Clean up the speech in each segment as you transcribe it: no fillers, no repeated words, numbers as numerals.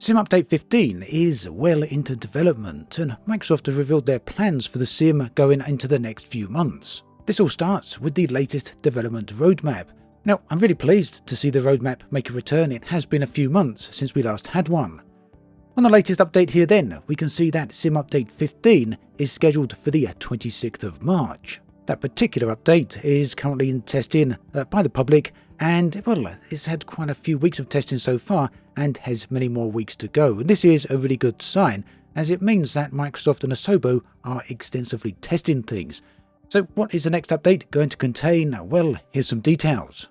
Sim Update 15 is well into development, and Microsoft have revealed their plans for the sim going into the next few months. This all starts with the latest development roadmap. Now, I'm really pleased to see the roadmap make a return. It has been a few months since we last had one. On the latest update here then, we can see that Sim Update 15 is scheduled for the 26th of March. That particular update is currently in testing by the public, and well, it's had quite a few weeks of testing so far and has many more weeks to go. This is a really good sign, as it means that Microsoft and Asobo are extensively testing things. So what is the next update going to contain? Well, here's some details.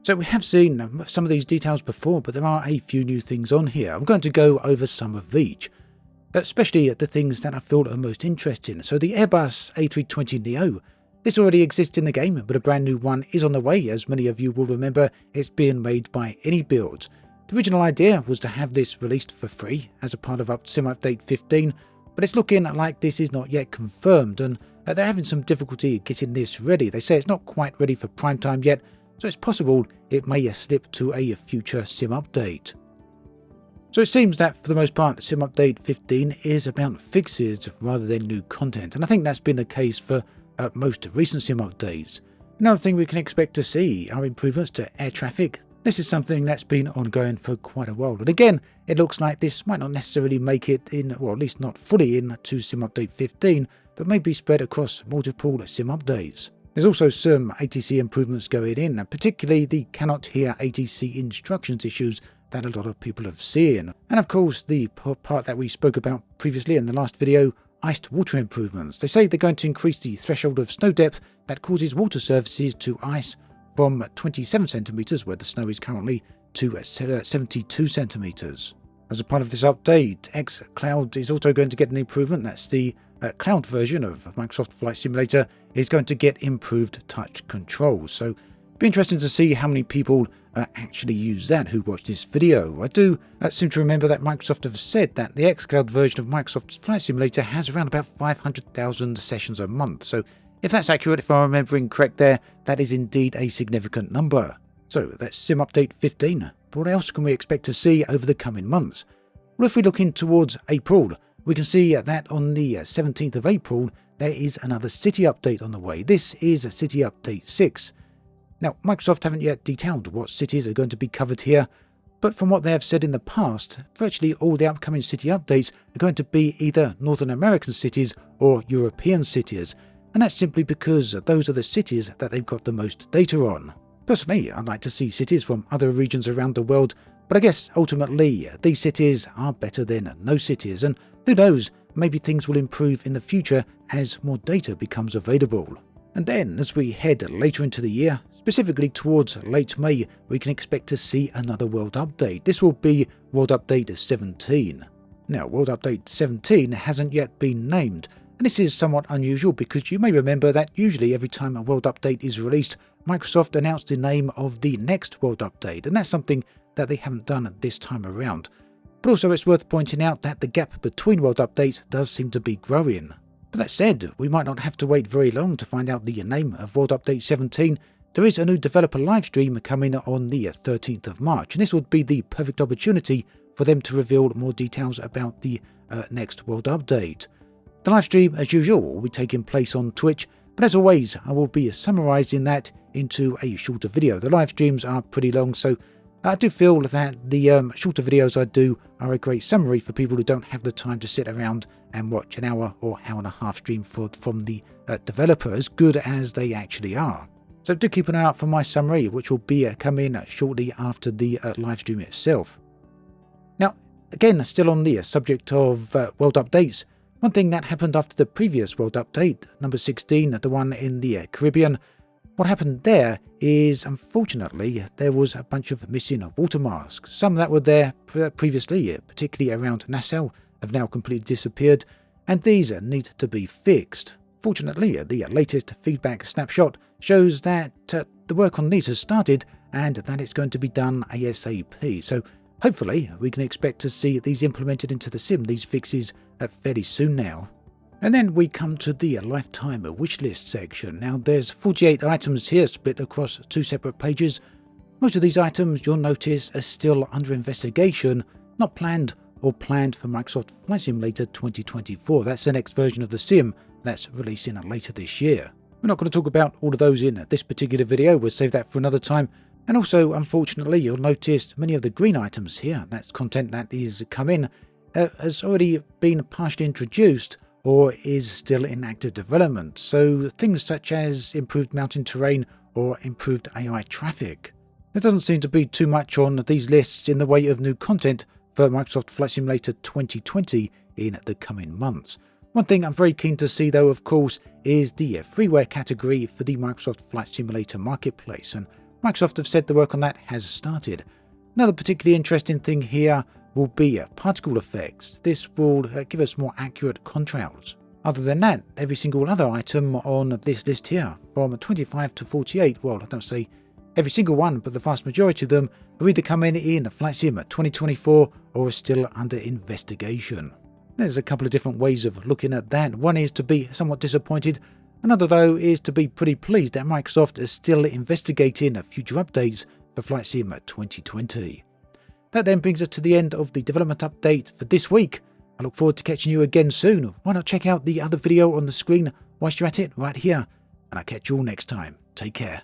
So we have seen some of these details before, but there are a few new things on here. I'm going to go over some of each, especially the things that I feel are most interesting. So the Airbus A320neo. This already exists in the game, but a brand new one is on the way. As many of you will remember, it's being made by AnyBuilds. The original idea was to have this released for free as a part of Sim Update 15, but it's looking like this is not yet confirmed, and they're having some difficulty getting this ready. They say it's not quite ready for prime time yet, so it's possible it may slip to a future Sim Update. So it seems that for the most part, Sim Update 15 is about fixes rather than new content, and I think that's been the case for most recent Sim updates. Another thing we can expect to see are improvements to air traffic. This is something that's been ongoing for quite a while, and again, it looks like this might not necessarily make it in, or at least not fully in, to Sim Update 15, but may be spread across multiple Sim updates. There's also some ATC improvements going in, and particularly the cannot hear ATC instructions issues that a lot of people have seen. And of course, the part that we spoke about previously in the last video, iced water improvements. They say they're going to increase the threshold of snow depth that causes water surfaces to ice from 27 centimeters, where the snow is currently, to 72 centimeters. As a part of this update, xCloud is also going to get an improvement. That's the cloud version of Microsoft Flight Simulator is going to get improved touch controls. So be interesting to see how many people actually use that who watch this video. I do seem to remember that Microsoft have said that the xCloud version of Microsoft's Flight Simulator has around about 500,000 sessions a month. So if that's accurate, if I'm remembering correct there, that is indeed a significant number. So that's Sim Update 15. But what else can we expect to see over the coming months? Well, if we look in towards April, we can see that on the 17th of April, there is another city update on the way. This is City Update 6. Now, Microsoft haven't yet detailed what cities are going to be covered here, but from what they have said in the past, virtually all the upcoming city updates are going to be either Northern American cities or European cities, and that's simply because those are the cities that they've got the most data on. Personally, I'd like to see cities from other regions around the world, but I guess ultimately these cities are better than no cities, and who knows, maybe things will improve in the future as more data becomes available. And then, as we head later into the year, specifically towards late May, we can expect to see another World Update. This will be World Update 17. Now, World Update 17 hasn't yet been named, and this is somewhat unusual because you may remember that usually every time a World Update is released, Microsoft announced the name of the next World Update, and that's something that they haven't done this time around. But also it's worth pointing out that the gap between World Updates does seem to be growing. But that said, we might not have to wait very long to find out the name of World Update 17. There is a new developer livestream coming on the 13th of March, and this would be the perfect opportunity for them to reveal more details about the next World Update. The livestream, as usual, will be taking place on Twitch, but as always, I will be summarising that into a shorter video. The live streams are pretty long, so I do feel that the shorter videos I do are a great summary for people who don't have the time to sit around and watch an hour or hour and a half stream from the developer, as good as they actually are. So do keep an eye out for my summary, which will be coming shortly after the live stream itself. Now, again, still on the subject of World Updates, one thing that happened after the previous World Update, number 16, the one in the Caribbean, what happened there is, unfortunately, there was a bunch of missing water masks. Some that were there previously, particularly around Nassau, have now completely disappeared, and these need to be fixed. Fortunately, the latest feedback snapshot shows that the work on these has started and that it's going to be done ASAP. So hopefully we can expect to see these implemented into the sim, these fixes, fairly soon now. And then we come to the lifetime wishlist section. Now there's 48 items here split across 2 separate pages. Most of these items you'll notice are still under investigation, not planned or planned for Microsoft Flight Simulator 2024. That's the next version of the sim that's releasing later this year. We're not going to talk about all of those in this particular video, we'll save that for another time. And also, unfortunately, you'll notice many of the green items here, that's content that is coming, has already been partially introduced or is still in active development. So things such as improved mountain terrain or improved AI traffic. There doesn't seem to be too much on these lists in the way of new content for Microsoft Flight Simulator 2020 in the coming months. One thing I'm very keen to see though, of course, is the freeware category for the Microsoft Flight Simulator marketplace, and Microsoft have said the work on that has started. Another particularly interesting thing here will be particle effects. This will give us more accurate contrails. Other than that, every single other item on this list here, from 25 to 48, well, I don't say every single one, but the vast majority of them are either coming in Flight Sim 2024 or are still under investigation. There's a couple of different ways of looking at that. One is to be somewhat disappointed. Another, though, is to be pretty pleased that Microsoft is still investigating future updates for Flight Sim 2020. That then brings us to the end of the development update for this week. I look forward to catching you again soon. Why not check out the other video on the screen whilst you're at it right here? And I'll catch you all next time. Take care.